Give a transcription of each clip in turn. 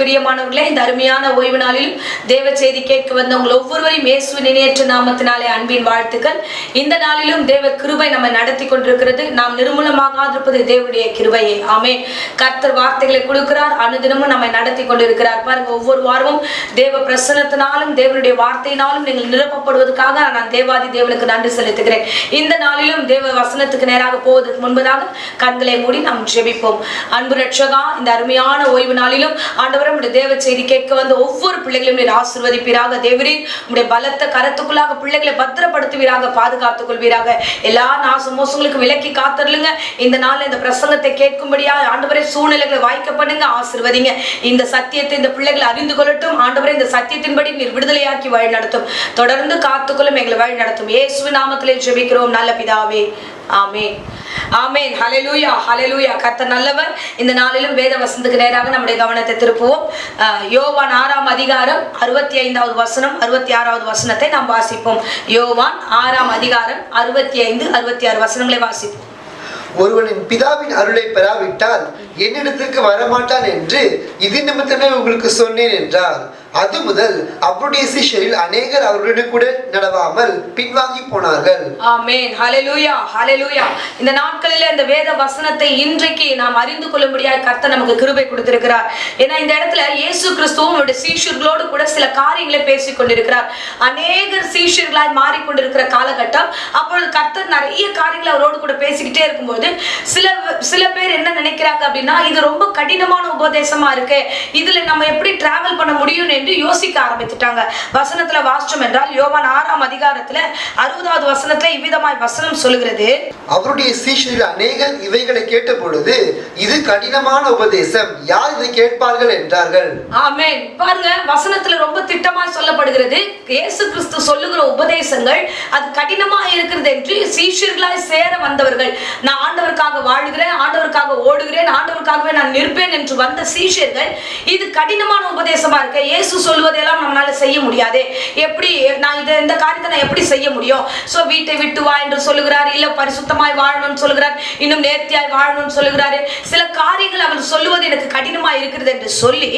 பிரியமானவர்களே, இந்த அருமையான ஓய்வு நாளிலும் தேவ செய்தி கேட்க வந்த உங்கள் ஒவ்வொருவரையும் இயேசுவின் இணையற்ற நாமத்தினாலே அன்பின் வாழ்த்துக்கள். இந்த நாளிலும் தேவ கிருபை நம்ம நடத்தி கொண்டிருக்கிறது. நாம் நிர்மூலமாகாதிருப்பது தேவனுடைய கிருபையே. ஆமென். கர்த்தர் வார்த்தைகளை கொடுக்கிறார், அனுதினமும் நம்மை நடத்தி கொண்டிருக்கிறார். பாருங்க, ஒவ்வொரு வாரமும் தேவ பிரசன்னத்தினாலும் தேவனுடைய வார்த்தையினாலும் நீங்கள் நிரப்பப்படுவதற்காக நான் தேவாதி தேவனுக்கு நன்றி செலுத்துகிறேன். இந்த நாளிலும் தேவ வசனத்துக்கு நேராக போவதற்கு முன்பதாக கண்களை மூடி நாம் ஜெபிப்போம். அன்பு ரட்சகா, இந்த அருமையான ஓய்வு நாளிலும் ஆண்டவரே, உம்முடைய தேவ செய்தி கேட்க வந்த ஒவ்வொரு பிள்ளைகளையும் நீர் ஆசீர்வதிப்பீராக. தேவரே, உம்முடைய பலத்த கரத்துக்குள்ளாக பிள்ளைகளை பத்திரப்படுத்துவீராக, பாதுகாத்துக் கொள்வீராக. எல்லா நாச மோசங்களுக்கு விலக்கி காத்தருளுங்க. இந்த நாள்ல இந்த பிரசங்கத்தை கேட்கும்படியா ஆண்டவரே சூழ்நிலைகளை வாய்க்க பண்ணுங்க, ஆசீர்வதிங்க. இந்த சத்தியத்தை இந்த பிள்ளைகளை அறிந்து கொள்ளட்டும். ஆண்டவரே, இந்த சத்தியத்தின்படி நீர் விடுதலையாக்கி வழி நடத்தும். தொடர்ந்து காத்துக்கொள்ளும், எங்களை வழி நடத்தும். இயேசுவின் நாமத்திலே ஜெபிக்கிறோம் நல்ல பிதாவே. ஆமென். ஆமென். ஹல்லேலூயா, ஹல்லேலூயா. கர்த்தர் நல்லவர். இந்த நாளிலும் வேத வசனத்துக்கு நேராக நம்முடைய கவனத்தை திருப்புவோம். யோவான் 6ஆம் அதிகாரம் 65வது வசனம் 66வது வசனத்தை நாம் வாசிப்போம். யோவான் 6ஆம் அதிகாரம் 65, 66 வசனங்களை வாசிப்போம். ஒருவனின் பிதாவின் அருளை பெறாவிட்டால் என்னிடத்துக்கு வரமாட்டான் என்று இது நிமித்தமே உங்களுக்கு சொன்னேன் என்றார். அது முதல் அவருடைய சீஷரில் அநேகர் அவருடன் கூட நடவாமல் பின்வாங்கி போனார்கள். ஆமென். ஹல்லேலூயா, ஹல்லேலூயா. இந்த நாட்களில் இந்த வேத வசனத்தை இன்றைக்கு நாம் அறிந்து கொள்ளும்படியாக கர்த்தர் நமக்கு கிருபை கொடுத்திருக்கிறார். ஏன்னா இந்த இடத்துல இயேசு கிறிஸ்துவும் அவருடைய சீஷர்களோடு கூட சில காரியங்களை பேசிக் கொண்டிருக்கிறார். அநேகர் சீஷர்களாய் மாறிக்கொண்டிருக்கிற காலகட்டம். அப்பொழுது கர்த்தர் நிறைய காரியங்களை அவரோடு கூட பேசிக்கிட்டே இருக்கும்போது சில பேர் என்ன நினைக்கிறாங்க அப்படின்னா, இது ரொம்ப கடினமான உபதேசமா இருக்கு, இதுல நம்ம எப்படி டிராவல் பண்ண முடியும் என்று யோசிக்க ஆரம்பித்துட்டாங்க. வசனத்துல வாசிச்சோம் என்றால் யோவான் 6ஆம் அதிகாரத்துல 60வது வசனத்துல இவ்விதமாய் வசனம் சொல்லுகிறது. அவருடைய சீஷரில் அநேகர் இவைகளை கேட்ட பொழுது இது கடினமான உபதேசம், யார் இதை கேட்பார்கள் என்றார்கள். ஆமென். பாருங்க, வசனத்துல ரொம்ப திட்டமாய் சொல்லப்படுகிறது. இயேசு கிறிஸ்து சொல்லுகிற உபதேசங்கள் அது கடினமா இருக்கிறது என்று சீஷர்களாய் சேர வந்தவர்கள், நான் ஆண்டவருக்காக வாழுகிறேன், ஆண்டவருக்காக ஓடுகிறேன், ஆண்டவருக்காகவே நான் நிற்பேன் என்று வந்த சீஷர்கள் இது கடினமான உபதேசமா இருக்கு, இயேசு சொல்வதெல்லாம் நம்மளால செய்ய முடியாது, எப்படி நான் இந்த காரியத்தை நான் எப்படி செய்ய முடியும்? சோ வீட்டை விட்டு வா என்று சொல்லுகிறார், இல்ல பரிசுத்தமாய் வாழணும்னு சொல்லுகிறார், இன்னும் நேர்த்தியாய் வாழணும்னு சொல்லுகிறாரு. சில காரியங்கள் அவர் சொல்லுவது எனக்கு கடினமா இருக்கிறது என்று சொல்லி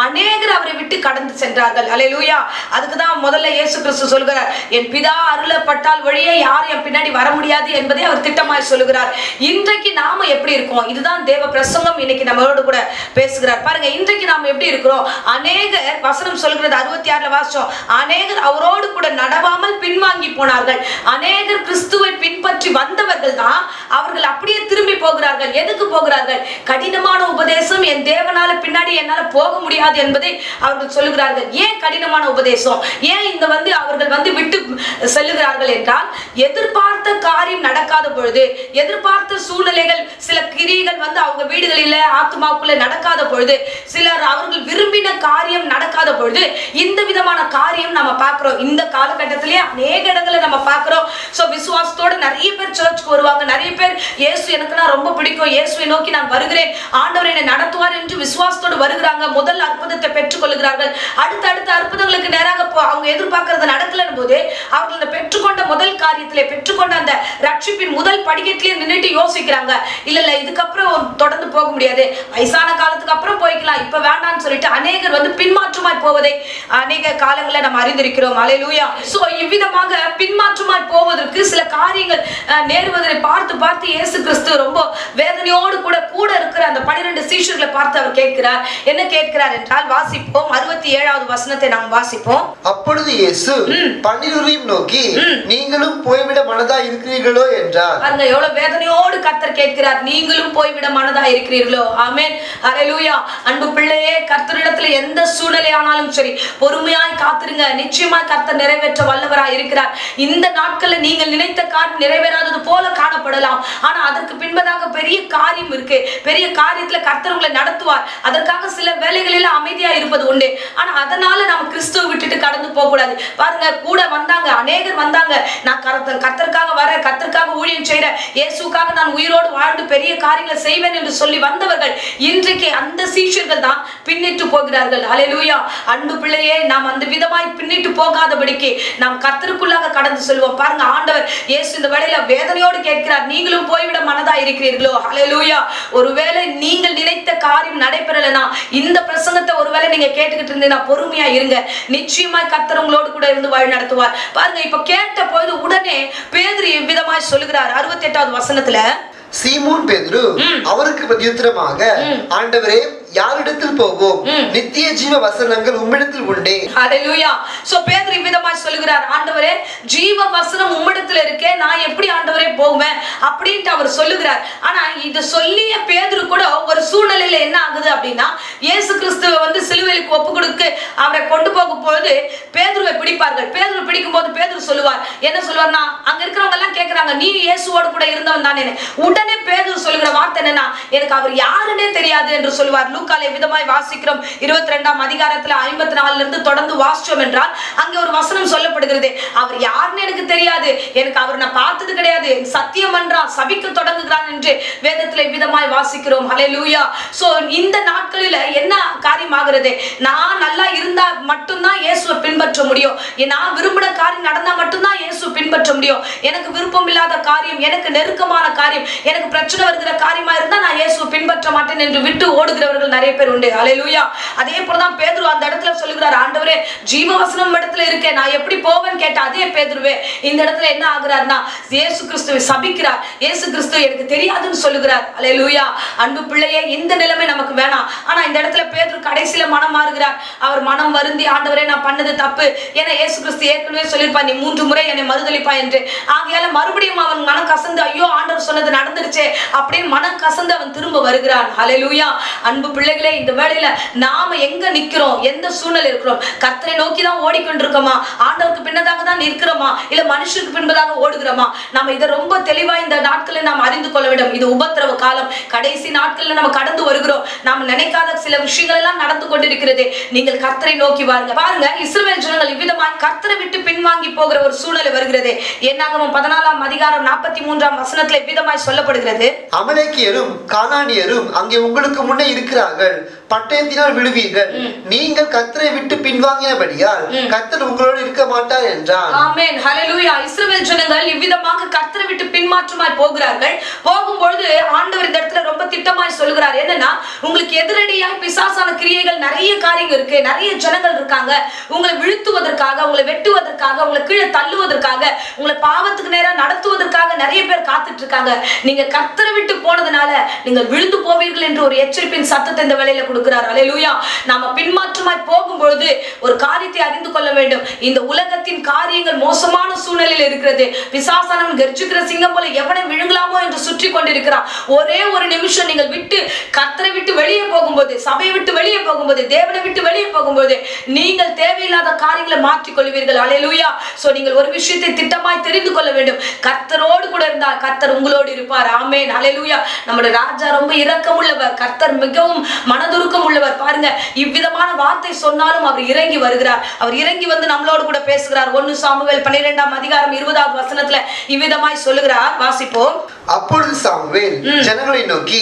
அநேகர் அவரை விட்டு கடந்து சென்றார்கள். அல்லேலூயா. அதுக்குதான் முதல்ல இயேசு கிறிஸ்து சொல்கிறார், என் பிதா அருளப்பட்டால் வழியே யாரும் என் பின்னாடி வர முடியாது என்பதை அவர் திட்டமாய் சொல்லுகிறார். இன்றைக்கு நாம எப்படி இருக்கோம்? இதுதான் தேவ பிரசங்கம் இன்னைக்கு நம்மளோடு கூட பேசுகிறார். பாருங்க, இன்றைக்கு நாம எப்படி இருக்கிறோம்? அநேகர், வசனம் சொல்கிறது 66ல வாசிச்சோம், அநேகர் அவரோடு கூட நடவாமல் பின்வாங்கி போனார்கள். அநேகர் கிறிஸ்துவை பின்பற்றி வந்தவர்கள் தான் அவர்கள் அப்படியே திரும்பி போகிறார்கள். எதுக்கு போகிறார்கள்? கடினமான உபதேசம், என் தேவனால பின்னாடி என்னால போக முடியாது என்பதை அவர்கள் சொல்லுகிறார்கள். ஏன் கடினமான உபதேசம்? ஏன் இந்த அவர்கள் விட்டு செல்லுகிறார்கள் என்றால், எதிர்பார்த்த காரியம் நடக்காத பொழுது, எதிர்பார்த்த சூழ்நிலைகள், சில கிரியைகள் அவங்க வீடுகளில் ஆத்துமாக்குள்ள நடக்காத பொழுது, சிலர் அவர்கள் விரும்பின காரியம் நடக்காத பொழுது, இந்த விதமான காரியம் நம்ம பார்க்கிறோம். இந்த காலகட்டத்திலே அநேக இடங்களை நம்ம பார்க்கிறோம். சோ விசுவாசத்தோட நிறைய பேர் சர்ச்சுக்கு வருவாங்க. நிறைய பேர் இயேசு எனக்கு நான் ரொம்ப பிடிக்கும், இயேசுவை நோக்கி நான் வருகிறேன், ஆண்டவர் என்னை நடத்துவார் என்று விசுவாசத்தோடு வருகிறாங்க. முதல் அற்புதத்தை பெற்றுக் கொள்கிறார்கள். அடுத்த அற்புதங்களுக்கு நேராக அவங்க எதிர்பார்க்கறது நடக்கலன்னு போது அவர்கள் பெற்றுக்கொண்ட முதல் காரியத்திலே, பெற்றுக்கொண்ட அந்த ரட்சிப்பின் முதல் படிக்கட்டிலே நின்றுட்டு யோசிக்கிறாங்க, இல்ல இதுக்கப்புறம் தொடர்ந்து போக முடியாது, வயசான காலத்துக்கு அப்புறம் போய்க்கலாம், இப்ப வேண்டாம்னு சொல்லிட்டு அநேகர் பின்மாற்றமாய் போவதை அநேக காலங்களில் நம்ம அறிந்திருக்கிறோம். அல்லேலூயா. சோ இவ்விதமாக பின்மாற்றமாய் போவதற்கு சில காரியங்கள் நேருவதை பார்த்து இயேசு கிறிஸ்து ரொம்ப வேதனையோடு கூட இருக்கிற அந்த 12 சீஷர்களை பார்த்து அவர் கேட்கிறார். என்ன கேட்கிறார் என்றால், வாசிப்போம் 67வது வசனத்தை நாம் வாசிப்போம். அப்பொழுது இயேசு 12 நோக்கி, நீங்களும் போய்விட மனதா இருக்கிறீர்களோ என்றார். பாருங்க, எவ்வளவு வேதனையோடு கர்த்தர் கேட்கிறார், நீங்களும் போய்விட மனதா இருக்கிறீர்களோ? ஆமென். அல்லேலூயா. அன்பு பிள்ளையே, கர்த்தரிடத்துல எந்த சூழ்நிலையானாலும் சரி பொறுமையாய் காத்திருங்க. நிச்சயமாய் கர்த்தர் நிறைவேற்ற வல்லவராய் இருக்கிறார். இந்த நாட்களில் நீங்கள் நினைத்த காரியம் நிறைவேறாதது போல காணப்படலாம், ஆனா அதற்கு பின்பதாக பெரிய காரியம் இருக்கு. பெரிய காரியத்துல கர்த்தர் உங்களை நடத்துவார். அதற்காக சில வேலைகளில் அமைதியா இருப்பது உண்டு. ஆனா அதனால நம்ம கிறிஸ்துவை விட்டுட்டு கடந்து போக கூடாது. பாருங்க, கூட வந்தாங்க, அநேகர் வந்தாங்க, நான் கர்த்தருக்காக வர, கர்த்தருக்காக ஊழியம் செய்யற, இயேசுக்காக நான் உயிரோடு வாழ்ந்து பெரிய காரியங்களை காரியங்களை செய்வேன் என்று சொல்லி வந்தவர்கள் இன்றைக்கு அந்த சீஷர்கள் தான் பின்னிட்டு போகிறார்கள். ஹல்லேலூயா. அன்பு பிள்ளையே, நாம் அந்த விதமாய் பின்னிட்டு போகாதபடிக்கு நாம் கர்த்தருக்குள்ளாக கடந்து செல்வோம். பாருங்க, ஆண்டவர் இயேசு இந்த வேளையில வேதனையோடு கேட்கிறார், நீங்களும் போய்விட மனதா இருக்கிறீர்களோ? ஹல்லேலூயா. ஒருவேளை நீங்கள் நினைத்த காரியம் நடைபெறலனா, இந்த பிரசங்கத்தை ஒருவேளை நீங்க கேட்டுக்கிட்டு இருந்தீங்கன்னா பொறுமையா இருங்க. நிச்சயமாய் கர்த்தர் உங்களோடு கூட இருந்து வழி நடத்துவார். பாருங்க, இப்ப கேட்ட பொழுது உடனே பேதுரு இவ்விதமாய் சொல்லுகிறார் 68வது வசனத்துல, சீமோன் பேதுரு அவருக்கு பிரதியுத்தரமாக, ஆண்டவரே, யாரிடத்தில் போவோம்? நித்திய ஜீவ வசனங்கள் உம்மிடத்தில் உண்டே. ஹல்லேலூயா. சோ பேதுரு இவ்விதமாய் சொல்லுகிறார், ஆண்டவரே, ஜீவ வசனம் உம்மிடத்தில் இருக்கே, நான் எப்படி ஆண்டவரே போவேன் அப்படின்ட்டு அவர் சொல்லுகிறார். ஆனா இது சொல்லிய பேதுரு கூட ஒரு சூழ்நிலையில என்ன ஆகுது அப்படின்னா, இயேசு கிறிஸ்துவை வந்து சிலுவைக்கு ஒப்பு கொடுக்க அவரை கொண்டு போகும் பொழுது பேதுருவை பிடிப்பார்கள். பேதுரு பிடிக்கும் போது பேதுரு சொல்லுவார், என்ன சொல்லுவார்னா, அங்க இருக்கிறவங்க எல்லாம் கேட்கிறாங்க, நீ இயேசுவோடு கூட இருந்தவன் தானே. உடனே பேதுரு சொல்லுகிற வார்த்தை என்னன்னா, எனக்கு அவர் யாருன்னே தெரியாது என்று சொல்லுவார். லூக்கால விதமாய் வாசிக்கிறோம் 22ஆம் அதிகாரத்துல 54 இருந்து தொடர்ந்து வாசிச்சோம் என்றால் அங்கே ஒரு வசனம் சொல்லப்படுகிறது, அவர் யாருன்னு எனக்கு தெரியாது, எனக்கு அவர் நான் பார்த்தது கிடையாது, சத்தியம் என்றான், சபிக்க தொடங்குகிறான் என்று வேதத்துல விதமாய் வாசிக்கிறோம். ஹல்லேலூயா. சோ இந்த நாட்களில என்ன காரியம் ஆகிறது, நான் நல்லா இருந்தா மட்டும்தான் இயேசுவை பின்பற்ற முடியும், நான் விரும்பின காரியம் நடந்தா மட்டும்தான் இயேசு பின்பற்ற முடியும், எனக்கு விருப்பம் இல்லாத காரியம், எனக்கு நெருக்கமான காரியம், எனக்கு பிரச்சனை வருகிற காரியமா இருந்தா நான் இயேசுவை பின்பற்ற மாட்டேன் என்று விட்டு ஓடுகிறவர்கள் நிறைய பேர் உண்டு. ஹல்லேலூயா. அதே போலதான் பேதுரு அந்த இடத்துல சொல்லுகிறார், ஆண்டவரே, ஜீவவசனம் இடத்துல இருக்கே, நான் எப்படி போவேன் கேட்ட அதே பேதுருவே இந்த இடத்துல என்ன ஆகுறார்னா, இயேசு கிறிஸ்துவை சபிக்கிறார். இயேசு கிறிஸ்து எனக்கு தெரியாதுன்னு சொல்லுகிறார். ஹல்லேலூயா. அன்பு பிள்ளையே, இந்த நிலைமை நமக்கு வேணாம். ஆனா இந்த இடத்துல பேதுரு கடைசியில மனம் மாறுகிறார். அவர் மனம் வருந்தி, ஆண்டவரே, நான் பண்ணது தப்பு, ஏன்னா இயேசு கிறிஸ்து ஏற்கனவே சொல்லியிருப்பார், நீ 3 முறை என்னை மறுதலிப்பா என்று. ஆகையால மறுபடியும் அவன் மனம் கசந்து, ஐயோ, ஆண்டவர் சொன்னது நடந்துருச்சே அப்படின்னு மனம் கசந்து அவன் திரும்ப வருகிறான். ஹல்லேலூயா. அன்பு பிள்ளைகளே, இந்த வேளையில நாம எங்க நிக்கிறோம், எந்த சூழ்நிலை இருக்கிறோம், கர்த்தரை நோக்கி தான் ஓடிக்கொண்டிருக்கோமா, ஆண்டவருக்கு பின்னதாக தான் நிற்கிறோமா, இல்ல மனுஷருக்கு பின்பதாக ஓடுகிறோமா? நாம இதை ரொம்ப தெளிவா இந்த நாட்களில் நாம் அறிந்து கொள்ள வேண்டும். இது உபத்திரவ காலம், கடைசி நாட்களில் நம்ம கடந்து வருகிறோம். நாம் நினைக்காத சில விஷயங்கள் எல்லாம் நடந்து கொண்டிருக்கிறது. நீங்கள் கர்த்தரை நோக்கி வாருங்க. பாருங்க, இஸ்ரவேல் ஜனங்கள் இவ்விதமாய் கர்த்தரை விட்டு பின்வாங்கி போகிற ஒரு சூழ்நிலை வருகிறது. என்னாகமம் 14ஆம் அதிகாரம் 43ஆம் வசனத்துல இவ்விதமாய் சொல்லப்படுகிறது, அமலேக்கியரும் கானானியரும் அங்கே உங்களுக்கு முன்னே இருக்கிறார்கள், பட்டயத்தினால் விழுவீர்கள், நீங்கள் கர்த்தரை விட்டு பின்வாங்கினபடியால் கர்த்தர் உங்களோடு இருக்க மாட்டார் என்றார். ஆமென். ஹல்லேலூயா. இஸ்ரவேல் ஜனங்கள் இவ்விதமாக கர்த்தரை விட்டு பின்மாற்றமாய் போகிறார்கள். போகும்பொழுது ஆண்டவர் இந்த இடத்துல ரொம்ப திட்டமாய் சொல்கிறார், என்னன்னா, உங்களுக்கு எதிரடியாய் பிசாசான கிரியைகள் நிறைய காரியங்கள் இருக்கு, நிறைய ஜனங்கள் இருக்காங்க, உங்களை வீழ்த்துவதற்காக, உங்களை வெட்டுவதற்காக, உங்களை கீழே தள்ளுவதற்காக, உங்களை பாவத்துக்கு நேரா நடத்துவதற்காக நிறைய பேர் காத்துட்டு இருக்காங்க. நீங்க கர்த்தரை விட்டு போனதுனால நீங்கள் விழுந்து போவீர்கள் என்று ஒரு எச்சரிப்பின் சத்தத்தை இந்த வேளையில கொடுக்கிறார். ஹல்லேலூயா. நாம பின்மாற்றமாய் போகும்பொழுது ஒரு காரியத்தை அறிந்து கொள்ள வேண்டும், இந்த உலகத்தின் காரியங்கள் மோசமான சூழ்நிலையில் இருக்கிறது. பிசாசானவன் கர்ஜிக்கிற சிங்கம் போல எவனை விழுங்கலாமோ என்று சுற்றி கொண்டிருக்கிறான். ஒரே ஒரு நிமிஷம் நீங்கள் விட்டு கர்த்தரை விட்டு வெளியே போகும்போது, சபையை விட்டு வெளியே போகும்போது, தேவனை விட்டு வெளியே போகும்போது நீங்கள் தேவையில்லாத காரியங்களை மாற்றிக் கொள்வீர்கள். ஹல்லேலூயா. சோ நீங்கள் ஒரு விஷயத்தை திட்டமாய் தெரிந்து கொள்ள வேண்டும், கர்த்தரோடு கூட இருந்தால் கர்த்தர் உங்களோடு இருப்பார். ஆமென். ஹல்லேலூயா. நம்முடைய ராஜா ரொம்ப இரக்கம் உள்ளவர், கர்த்தர் மிகவும் மனதுருக்கம் உள்ளவர். பாருங்க, இவ்விதமான வார்த்தை சொன்னாலும் அவர் இறங்கி வருகிறார். அவர் இறங்கி வந்து நம்மளோடு கூட பேசுகிறார். 1 சாமுவேல் 12ஆம் அதிகாரம் 20வது வசனத்துல இவ்விதமாய் சொல்லுகிறார். வாசிப்போம். அப்பொழுது சாமுவேல் ஜனங்களை நோக்கி,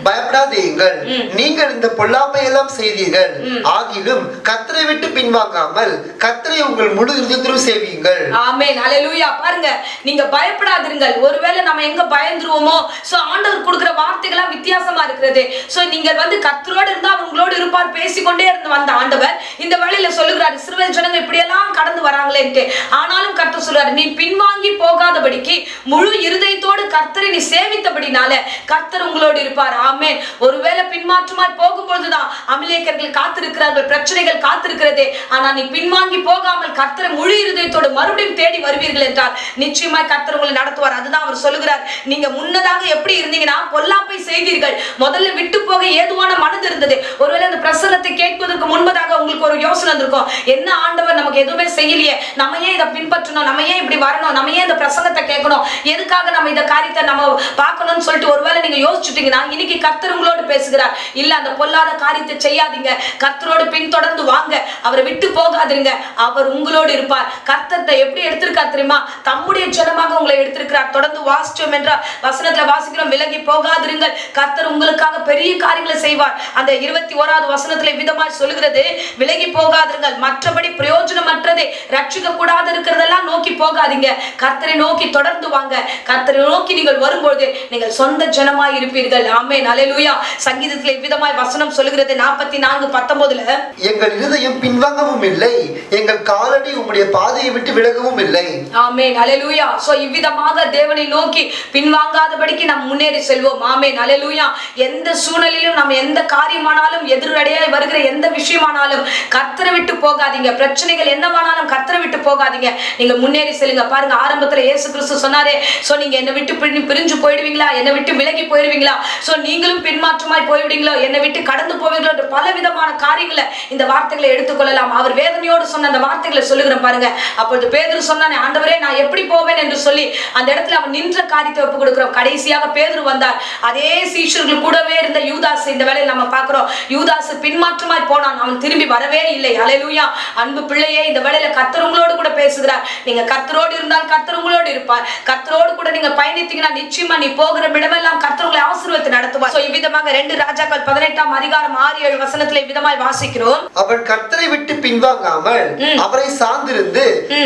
பயப்படாதீங்கள், நீங்கள் இந்த பொல்லாப்பை எல்லாம் செய்தீர்கள், ஆகிலும் கர்த்தரை விட்டு பின்வாங்காமல் கர்த்தரை உங்கள் முழு இருதயத்தோடும் சேவியுங்கள். ஆமென். ஹல்லேலூயா. பாருங்க, நீங்க பயப்படாதீர்கள். ஒருவேளை நம்ம எங்க பயந்துருவோமோ, சோ ஆண்டவர் கொடுக்கிற வார்த்தைகளா வித்தியாசமா இருக்கிறது. சோ நீங்க வந்து கர்த்தரோடு இருந்தா உங்களோடு இருப்பார், பேசிக்கொண்டே இருந்து வந்த ஆண்டவர் இந்த வேளையில சொல்லுகிறார், இஸ்ரவேல் ஜனங்கள் இப்படி எல்லாம் கடந்து வராங்களேன்ட்டு. ஆனாலும் கர்த்தர் சொல்றாரு, நீ பின்வாங்கி போகாதபடிக்கு முழு இருதயத்தோடு கர்த்தரை நீ சேவித்தபடினால கர்த்தர் உங்களோடு இருப்பார். ஆமென். ஒருவேளை பின்மாற்றமாய் போகும்போதுதான் அமலேக்கியர்கள் காத்திருக்கிறார்கள், பிரச்சனைகள் காத்திருக்கிறது. ஆனா நீ பின்வாங்கி போகாமல் கர்த்தரை முழு இருதயத்தோடு மறுபடியும் தேடி வருவீர்கள் என்றால் நிச்சயமாய் கர்த்தர் உங்களை நடத்துவார். அதுதான் அவர் சொல்லுகிறார், நீங்க முன்னதாக எப்படி இருந்தீங்கன்னா பொல்லாப்பை செய்தீர்கள், முதல்ல விட்டு போக ஏதுவான மனது இருந்தது. ஒருவேளை அந்த பிரசன்னத்தை கேட்பதற்கு முன்பதாக உங்களுக்கு ஒரு யோசனை இருக்கும், என்ன ஆண்டவர் நமக்கு எதுவுமே செய்யலையே, நம்ம ஏன் இதை பின்பற்றணும், நம்ம ஏன் இப்படி வரணும், நம்ம ஏன் இந்த பிரசங்கத்தை கேட்கணும், எதுக்காக நம்ம இந்த காரியத்தை நம்ம பார்க்கணும்னு சொல்லிட்டு ஒருவேளை நீங்க யோசிச்சுட்டீங்கன்னா இன்னைக்கு கர்த்தர் உங்களோடு பேசுகிறார். இல்ல, அந்த பொல்லாத காரியத்தை செய்யாதீங்க, கர்த்தரோடு பின்தொடர்ந்து வாங்க, அவரை விட்டு போகாதீங்க, அவர் உங்களோடு இருப்பார். கர்த்தரை எப்படி எடுத்திருக்கார் தெரியுமா? தம்முடைய ஜனமாக உங்களை எடுத்திருக்கிறார். தொடர்ந்து வாசிச்சோம் என்றால் வசனத்துல வாசிக்கிறோம், விலகி போகாதிருங்கள், கர்த்தர் உங்களுக்காக பெரிய காரியங்களை செய்வார். அந்த 21வது வசனத்துல விதமாய் சொல்லுகிறது, விலகி போகாதிருங்கள், மற்றபடி பிரயோஜனமற்றதை ரட்சிக்க கூடாது இருக்கிறதெல்லாம் நோக்கி போகாதீங்க, கர்த்தரை நோக்கி தொடர்ந்து வாங்க. கர்த்தரை நோக்கி நீங்கள் வரும்போது நீங்கள் சொந்த ஜனமாய் இருப்பீர்கள். ஆமென், அல்லேலூயா. சங்கீதத்திலே விதமாய் வசனம் சொல்லுகிறது 44:19, எங்கள் இருதயம் பின்வாங்கவும் இல்லை, எங்கள் காலடி உம்முடைய பாதையை விட்டு விலகவும் இல்லை. ஆமென், அல்லேலூயா. சோ இவ்விதமாக தேவனை நோக்கி பின்வாங்காதபடிக்கு நாம் முன்னேறி செல்வோம். ஆமென், அல்லேலூயா. எந்த சூழ்நிலையிலும் நம்ம எந்த காரியமானாலும் எதிரடையாய் வருகிற எந்த விஷயமானாலும் கர்த்தரை விட்டு போகாதீங்க. பிரச்சனைகள் என்னவானாலும் கர்த்தரை விட்டு போகாதீங்க, நீங்க முன்னேறி செல்லுங்க. பாருங்க, ஆரம்பத்துல இயேசு கிறிஸ்து சொன்னாரே, சோ நீங்க என்னை விட்டு பிரிஞ்சு போயிடுவீங்களா, என்னை விட்டு விலகி போயிடுவீங்களா, சோ நீங்களும் பின்மாற்றமாய் போய்விடுவீங்களோ, என்னை விட்டு கடந்து போவீங்களோ என்று பல விதமான காரியங்களை இந்த வார்த்தைகளை எடுத்துக்கொள்ளலாம். அவர் வேதனையோடு சொன்ன அந்த வார்த்தைகளை சொல்லுகிறேன் பாருங்க. அப்பொழுது பேதுரு சொன்னானே, ஆண்டவரே நான் எப்படி போவேன் என்று சொல்லி அந்த இடத்துல அவன் நின்ற காரியத்தை ஒப்பு கொடுக்கிறோம். கடைசியாக பேதுரு வந்தார். அதே சீஷர்கள் கூடவே இருந்த யூதாஸ் இந்த வேளையில் நம்ம பார்க்கிறோம். யூதாஸ் பின்மாற்றமாய் போனான், அவன் திரும்பி வரவே இல்லை. அல்லேலூயா. அன்பு பிள்ளையே, இந்த வேளையில கர்த்தர் உங்களோடு கூட பேசுகிறார். நீங்க கர்த்தரோடு இருந்தால் கர்த்தர் உங்களோடு இருப்பார். கர்த்தரோடு கூட நீங்க பயணித்தீங்கன்னா நிச்சயமா நீ போகிற இடமெல்லாம் கர்த்தர் உங்களை ஆசீர்வதித்து நடத்துவார். சோ இவ்விதமாக 2 ராஜாக்கள் 18:6-7 வசனத்திலே விதமாய் வாசிக்கிறோம். அவன் கர்த்தரை விட்டு பின்வாங்காமல் அவரை சார்ந்திருந்து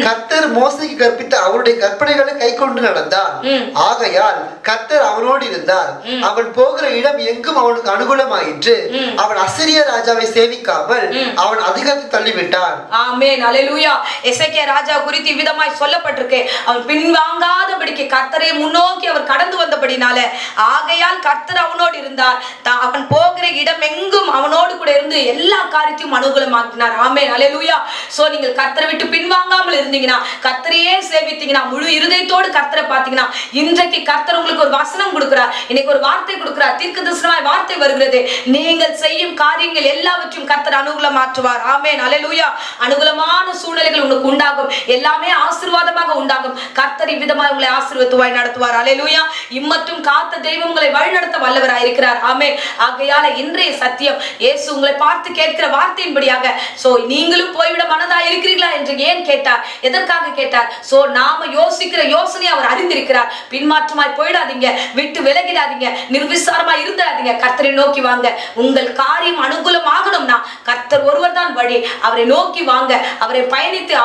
கர்த்தர் மோசேக்கு கற்பித்த அவருடைய கற்பனைகளை கைக்கொண்டு நடந்தான். ஆகையால் கர்த்தர் அவனோடு இருந்தார். அவன் போகிற இடம் எங்கும் அவனுக்கு அனுகூலமாயிற்று. அவன் அசிரிய ராஜாவை சேவிக்காமல் அவன் அதிகாரத்தை தள்ளிவிட்டான். ஆமென், அல்லேலூயா. எசேக்கியா ராஜா குறித்து விதமாய் சொல்லப்பட்டிருக்கு, அவன் பின்வாங்காதபடிக்கு கர்த்தரை முன்னோக்கி அவர் கடந்து வந்தபடினால ஆகையால் கர்த்தர் அவனோடு இருந்தார். அவன் போகிற இடம் எங்கும் அவனோடு கூட இருந்து எல்லா காரியத்தையும் அனுகூலமாக்கினார். ஆமென், அல்லேலூயா. சோ நீங்கள் கர்த்தரை விட்டு பின்வாங்காமல் இருந்தீங்கன்னா, கர்த்தரையே சேவித்தீங்கன்னா, முழு இருதயத்தோடு கர்த்தரை பார்த்தீங்கன்னா, இன்றைக்கு கர்த்தர் உங்களுக்கு ஒரு வசனம் கொடுக்கிறார், இன்னைக்கு ஒரு வார்த்தை கொடுக்கிறார், தீர்க்கதரிசனமாய் வார்த்தை வருகிறது. நீங்கள் செய்யும் காரியங்கள் எல்லாவற்றையும் கர்த்தர் அனுகூலமாற்றுவார். ஆமென், அல்லேலூயா. அனுகூலமான சூழ்நிலைகள் உங்களுக்கு உண்டாகும், எல்லாமே ஆசீர்வாதமாக உண்டாகும். கர்த்தர் இவ்விதமாய் உங்களை ஆசீர்வதித்து நடத்துவார். அல்லேலூயா. இம்மட்டும் காத்த தெய்வம் உங்களை வழிநடத்த வல்லவராய் இருக்கிறார். ஆமென். ஆகையால இன்றைய சத்தியம் இயேசு உங்களை பார்த்து கேட்கிற வார்த்தையின்படியாக, சோ நீங்களும் போய்விட மனதா இருக்கிறீர்களா என்று ஏன் கேட்டார், எதற்காக கேட்டார்? சோ நாம யோசிக்கிற யோசனை அவர் அறிந்திருக்கிறார். பின்மாற்றமாய் போயிடாதீங்க, விட்டு விலகிடாதீங்க, நிர்விசாரமாய் இருந்தாதீங்க, கர்த்தரை நோக்கி வாங்க. உங்கள் காரியம் அனுகூலமாகணும்னா கர்த்தர் ஒருவர் தான் வழி. அவரை நோக்கி வாங்க, அவரை பயணித்து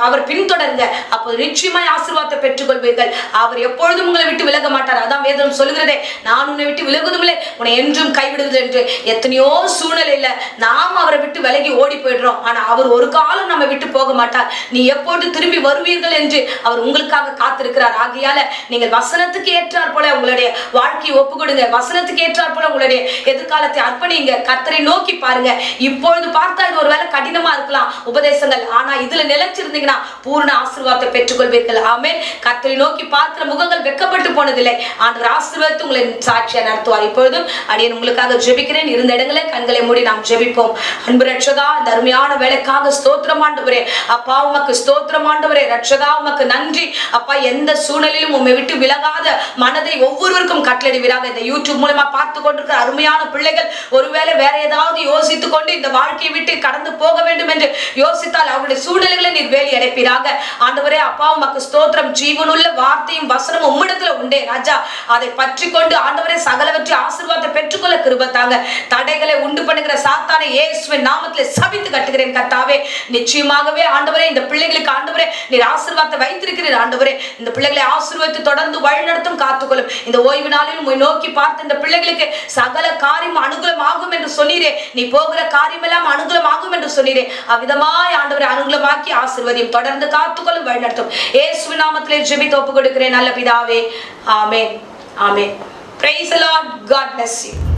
அவர் பின்தொடருங்க. அப்போது நிச்சயமாய் ஆசீர்வாதத்தை பெற்றுக் கொள்வீர்கள். அவர் எப்பொழுதும் உங்களை விட்டு விலக மாட்டார். அதான் வேதம் சொல்லுகிறதே, நான் உன்னை விட்டு விலகுவதில்லை, உன்னை என்றும் கைவிடுவது என்று. எத்தனையோ சூழ்நிலையில நாம் அவரை விட்டு விலகி ஓடி போயிடுறோம், ஆனா அவர் ஒரு காலம் நம்ம விட்டு போக மாட்டார். நீ எப்போது திரும்பி வருவீர்கள் என்று அவர் உங்களுக்காக காத்திருக்கிறார். ஆகையால நீங்கள் வசனத்துக்கு ஏற்றார் போல உங்களுடைய வாழ்க்கையை ஒப்பு கொடுங்க, வசனத்துக்கு ஏற்றார் போல உங்களுடைய எதிர்காலத்தை அர்ப்பணிங்க. கர்த்தரை நோக்கி பாருங்க. இப்பொழுது பார்த்தா இது ஒருவேளை கடினமா இருக்கலாம் உபதேசங்கள், ஆனா இதுல நிலைச்சிருந்தீங்கன்னா பூர்ண ஆசீர்வாதத்தை பெற்றுக்கொள்வீர்கள். ஆமென். கர்த்தரை நோக்கி பார்க்கிற முகங்கள் வெட்கப்பட்டு போனதில்லை. ஆண்டவர் ஆசீர்வாதத்தை உங்களை சாட்சியா நடத்துவார். இப்பொழுதும் அடியேன் உங்களுக்காக ஜெபிக்கிறேன். இருந்த இடங்களே கண்களை மூடி நாம் ஜெபிப்போம். அன்பு ரட்சகா, இந்த அருமையான வேலைக்காக ஸ்தோத்திரம் ஆண்டவரே. அப்பா உமக்கு ஸ்தோத்திரம் ஆண்டவரே. ரட்சகா உமக்கு நன்றி அப்பா. எந்த சூழ்நிலையிலும் உம்மை விட்டு விலகாத மனதை ஒவ்வொருவருக்கும் கட்டளையிடுவீராக. இந்த யூடியூப் மூலமா பார்த்து கொண்டிருக்கிற அருமையான பிள்ளைகள் ஒருவேளை வேற ஏதாவது யோசித்துக் கொண்டு இந்த வாழ்க்கையை விட்டு கடந்து போக வேண்டும் என்று யோசித்தால் அவருடைய சூழ்நிலைகளை நீர் வேலி அடைப்பீராக. ஆண்டவரே அப்பா உமக்கு ஸ்தோத்திரம். ஜீவனுள்ள வார்த்தையும் வசனமும் உம்மிடத்துல உண்டே ராஜா, அதை பற்றி கொண்டு ஆண்டவரே சகலவற்றை ஆசீர்வாதத்தை பெற்றுக்கொள்ள கிருபை தாங்க. தடைகளை உண்டு பண்ணுகிற சாத்தானை இயேசுவின் நாமத்திலே சபித்து கட்டுகிறேன் கர்த்தாவே. நிச்சயமாகவே ஆண்டவரே இந்த பிள்ளைகளுக்கு ஆண்டவரே நீர் ஆசீர்வாதத்தை வைத்திருக்கிறீர். ஆண்டவரே இந்த பிள்ளைகளை ஆசீர்வதித்து தொடர்ந்து வழிநடத்தும் காத்துக்கொள்ளும். இந்த ஓய்வு நாளில் உம்மை நோக்கி பார்த்து இந்த பிள்ளைகளுக்கு சகல காரியம் அனுகூலமாகும் என்று சொன்னீரே, நீ போகிற காரியம் எல்லாம் அனுகூலமாகும் என்று சொன்னீரே. அவ்விதமாய் ஆண்டவரை அனுகூலமாக்கி ஆசீர்வதியும், தொடர்ந்து காத்துக்கொள்ளும், வழிநடத்தும். இயேசுவின் நாமத்திலே ஜெபித்து ஒப்புக் கொடுக்கிறேன் நல்ல பிதாவே. ஆமென். ஆமென். Praise the Lord. God bless you.